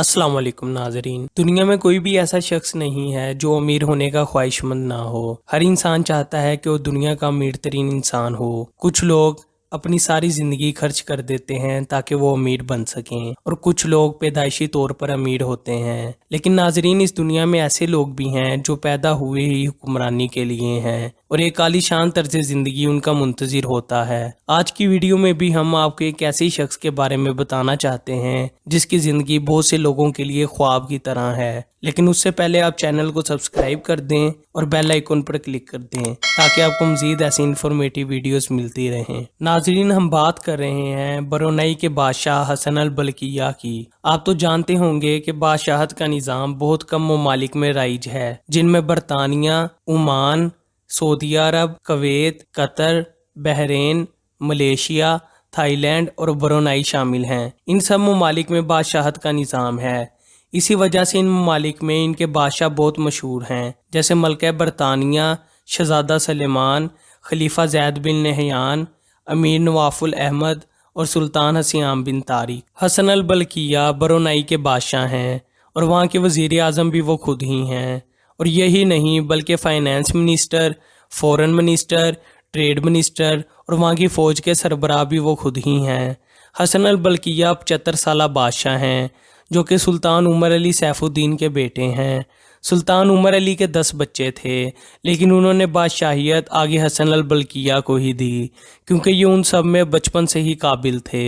अस्सलाम वालेकुम नाजरीन। दुनिया में कोई भी ऐसा शख्स नहीं है जो अमीर होने का ख्वाहिशमंद ना हो। हर इंसान चाहता है कि वो दुनिया का अमीर तरीन इंसान हो। कुछ लोग अपनी सारी जिंदगी खर्च कर देते हैं ताकि वो अमीर बन सकें, और कुछ लोग पैदाइशी तौर पर अमीर होते हैं। लेकिन नाजरीन, इस दुनिया में ऐसे लोग भी हैं जो पैदा हुए ही हुक्मरानी के लिए हैं और एक आलीशान तर्ज जिंदगी उनका मुंतजिर होता है। आज की वीडियो में भी हम आपको एक ऐसे शख्स के बारे में बताना चाहते हैं जिसकी जिंदगी बहुत से लोगों के लिए ख्वाब की तरह है। लेकिन उससे पहले आप चैनल को सब्सक्राइब कर दें और बेल आइकन पर क्लिक कर दें ताकि आपको मजीद ऐसी इंफॉर्मेटिव वीडियोस मिलती रहें। नाजरीन, हम बात कर रहे हैं ब्रुनेई के बादशाह हसन अल बल्किया की। आप तो जानते होंगे कि बादशाहत का निज़ाम बहुत कम ममालिक में राइज है, जिनमें बरतानिया, Oman, Saudi Arab, Kuwait, Qatar, Bahrain, Malaysia, Thailand और ब्रुनेई शामिल हैं। इन सब ममालिक में बादशाहत का निज़ाम है। इसी वजह से इन ममालिक में इनके बादशाह बहुत मशहूर हैं, जैसे मलका बरतानिया शहजादा सलेमान, खलीफा जैद बिन नहयान, अमीर नवाफुल अहमद और सुल्तान हसीम बिन तारिक। हसन अल बल्किया ब्रुनेई के बादशाह हैं और वहाँ के वज़ीर आज़म भी वो खुद ही हैं। और यही नहीं बल्कि finance minister, foreign minister, trade minister और वहाँ की फ़ौज के सरबराह भी वो खुद ही हैं। हसन अल बल्किया 75 साला बादशाह हैं जो कि सुल्तान उमर अली सैफुद्दीन के बेटे हैं। सुल्तान उमर अली के 10 बच्चे थे, लेकिन उन्होंने बादशाहियत आगे हसन अल बल्किया को ही दी क्योंकि ये उन सब में बचपन से ही काबिल थे।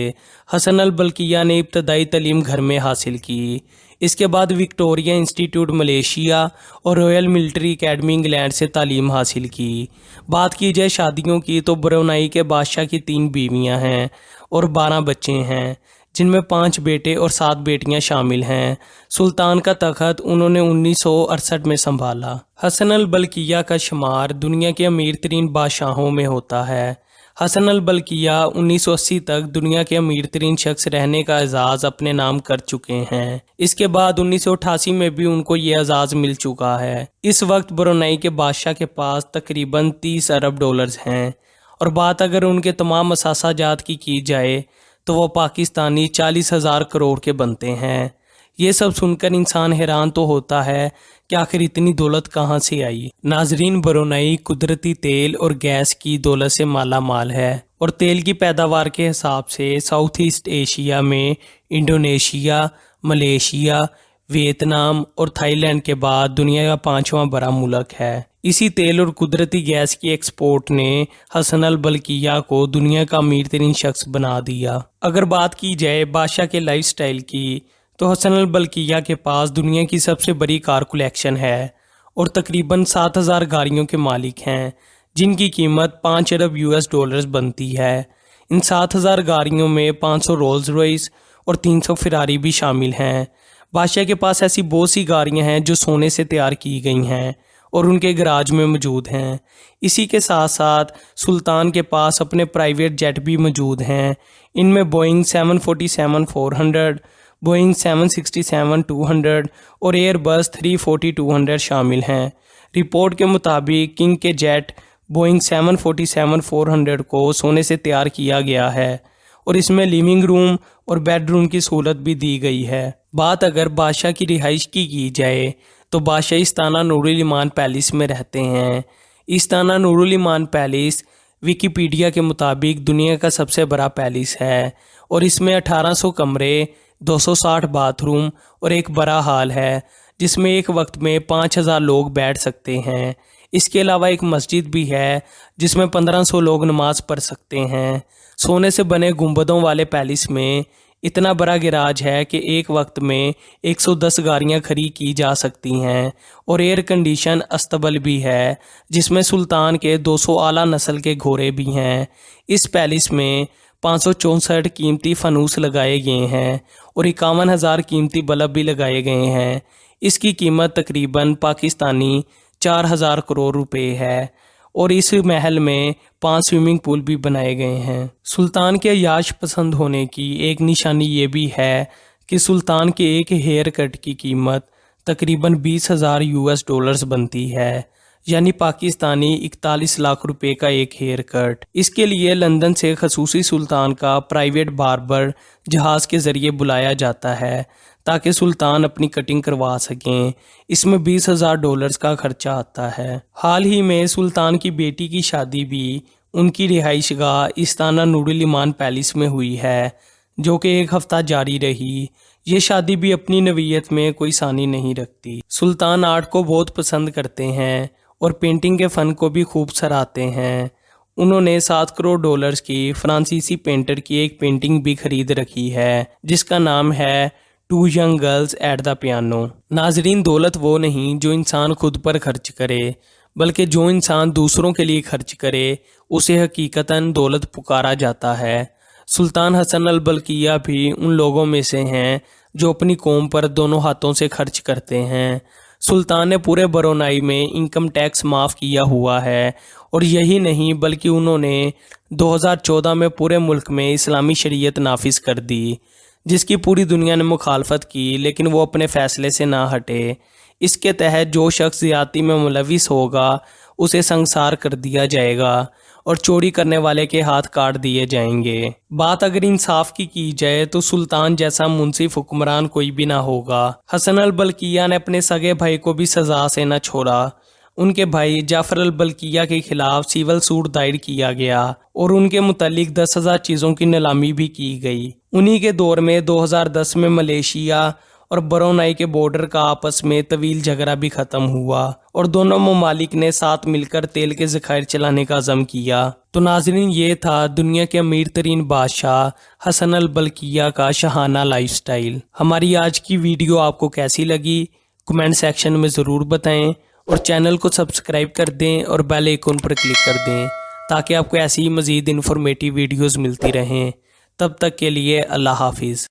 हसन अल बल्किया ने इब्तदाई तालीम घर में हासिल की। इसके बाद विक्टोरिया इंस्टीट्यूट मलेशिया और रॉयल मिलिट्री एकेडमी इंग्लैंड से तालीम हासिल की। बात की जाए शादियों की तो ब्रुनेई के बादशाह की 3 बीवियां हैं और 12 बच्चे हैं, जिनमें 5 बेटे और 7 बेटियां शामिल हैं। सुल्तान का तख्त उन्होंने 1968 में संभाला। हसन अल बल्किया का शुमार दुनिया के अमीर तरीन बादशाहों में होता है। हसन अल बल्किया 1980 तक दुनिया के अमीर तरीन शख्स रहने का एजाज़ अपने नाम कर चुके हैं। इसके बाद 1988 में भी उनको ये एजाज़ मिल चुका है। इस वक्त ब्रुनेई के बादशाह के पास तकरीबन 30 अरब डॉलर्स हैं, और बात अगर उनके तमाम असासाजात की जाए तो वो पाकिस्तानी 40,000 करोड़ के बनते हैं। ये सब सुनकर इंसान हैरान तो होता है कि आखिर इतनी दौलत कहाँ से आई। नाजरीन, ब्रुनेई कुदरती तेल और गैस की दौलत से माला माल है और तेल की पैदावार के हिसाब से साउथ ईस्ट एशिया में इंडोनेशिया, मलेशिया, वियतनाम और थाईलैंड के बाद दुनिया का 5वां बड़ा मुल्क है। इसी तेल और कुदरती गैस की एक्सपोर्ट ने हसन अल बल्किया को दुनिया का अमीर तरीन शख्स बना दिया। अगर बात की जाए बादशाह के लाइफ स्टाइल की तो हसन अल बल्किया के पास दुनिया की सबसे बड़ी कार कलेक्शन है और तकरीबन 7,000 गाड़ियों के मालिक हैं, जिनकी कीमत 5 अरब US डॉलर्स बनती है। इन 7,000 गाड़ियों में 500 रोल्स रॉयस और 300 फरारी भी शामिल हैं। बादशाह के पास ऐसी बहुत सी गाड़ियां हैं जो सोने से तैयार की गई हैं और उनके गराज में मौजूद हैं। इसी के साथ साथ सुल्तान के पास अपने प्राइवेट जेट भी मौजूद हैं। इनमें बोइंग 747-400, बोइंग 767-200 और एयरबस 340-200 शामिल हैं। रिपोर्ट के मुताबिक किंग के जेट बोइंग 747-400 को सोने से तैयार किया गया है और इसमें लिविंग रूम और बेडरूम की सहूलत भी दी गई है। बात अगर बादशाह की रिहाइश की जाए तो बादशाह इस्ताना नूरुल ईमान पैलेस में रहते हैं। इस्ताना नूरुल ईमान पैलेस विकिपीडिया के मुताबिक दुनिया का सबसे बड़ा पैलेस है और इसमें 1800 कमरे, 260 बाथरूम और एक बड़ा हॉल है जिसमें एक वक्त में 5,000 लोग बैठ सकते हैं। इसके अलावा एक मस्जिद भी है जिसमें 1500 लोग नमाज पढ़ सकते हैं। सोने से बने गुंबदों वाले पैलेस में इतना बड़ा गैराज है कि एक वक्त में 110 गाड़ियां खड़ी की जा सकती हैं और एयर कंडीशन अस्तबल भी है जिसमें सुल्तान के 200 आला नस्ल के घोड़े भी हैं। इस पैलेस में 564 कीमती फनूस लगाए गए हैं और 51,000 कीमती बल्ब भी लगाए गए हैं। इसकी कीमत तकरीबन पाकिस्तानी 4,000 करोड़ रुपए है और इस महल में 5 स्विमिंग पूल भी बनाए गए हैं। सुल्तान के अयाश पसंद होने की एक निशानी ये भी है कि सुल्तान के एक हेयर कट की कीमत तकरीबन 20,000 US डॉलर्स बनती है, यानी पाकिस्तानी 41 लाख रुपए का एक हेयर कट। इसके लिए लंदन से खसूसी सुल्तान का प्राइवेट बार्बर जहाज़ के ज़रिए बुलाया जाता है ताकि सुल्तान अपनी कटिंग करवा सकें। इसमें $20,000 का खर्चा आता है। हाल ही में सुल्तान की बेटी की शादी भी उनकी रिहाइशगाह इस्ताना नूरुल ईमान पैलेस में हुई है, जो कि एक हफ्ता जारी रही। ये शादी भी अपनी नवीयत में कोई सानी नहीं रखती। सुल्तान आर्ट को बहुत पसंद करते हैं और पेंटिंग के फ़न को भी खूब सराहते हैं। उन्होंने $7 करोड़ की फ्रांसीसी पेंटर की एक पेंटिंग भी खरीद रखी है जिसका नाम है two young girls at the piano. नाजरीन, दौलत वो नहीं जो इंसान खुद पर खर्च करे, बल्कि जो इंसान दूसरों के लिए खर्च करे उसे हकीकतन दौलत पुकारा जाता है। सुल्तान हसन अल बल्किया भी उन लोगों में से हैं जो अपनी कौम पर दोनों हाथों से खर्च करते हैं। सुल्तान ने पूरे बरोनाई में इनकम टैक्स माफ़ किया हुआ है और यही नहीं बल्कि उन्होंने 2014 में पूरे मुल्क में इस्लामी शरीयत नाफिज कर दी, जिसकी पूरी दुनिया ने मुखालफत की, लेकिन वो अपने फ़ैसले से ना हटे। इसके तहत जो शख्स ज़्यादती में मुलविस होगा उसे संसार कर दिया जाएगा और चोरी करने वाले के हाथ काट दिए जाएंगे। बात अगर इंसाफ की जाए तो सुल्तान जैसा मुंसिफ हुक्मरान कोई भी ना होगा। हसन अल बल्किया ने अपने सगे भाई को भी सजा से न छोड़ा। उनके भाई जाफर अल बल्किया के खिलाफ सिविल सूट दायर किया गया और उनके मुतालिक 10,000 चीज़ों की नीलामी भी की गई। उन्हीं के दौर में 2010 में मलेशिया और बरोनाई के बॉर्डर का आपस में तवील झगड़ा भी ख़त्म हुआ और दोनों ममालिक ने साथ मिलकर तेल के ज़खायर चलाने का अज़म किया। तो नाज़रीन, ये था दुनिया के अमीर तरीन बादशाह हसन अल बल्किया का शाहाना लाइफस्टाइल। हमारी आज की वीडियो आपको कैसी लगी कमेंट सेक्शन में ज़रूर बताएं और चैनल को सब्सक्राइब कर दें और बेल आइकन पर क्लिक कर दें ताकि आपको ऐसी मज़ीद इन्फॉर्मेटिव वीडियोज़ मिलती रहें। तब तक के लिए अल्लाह हाफिज़।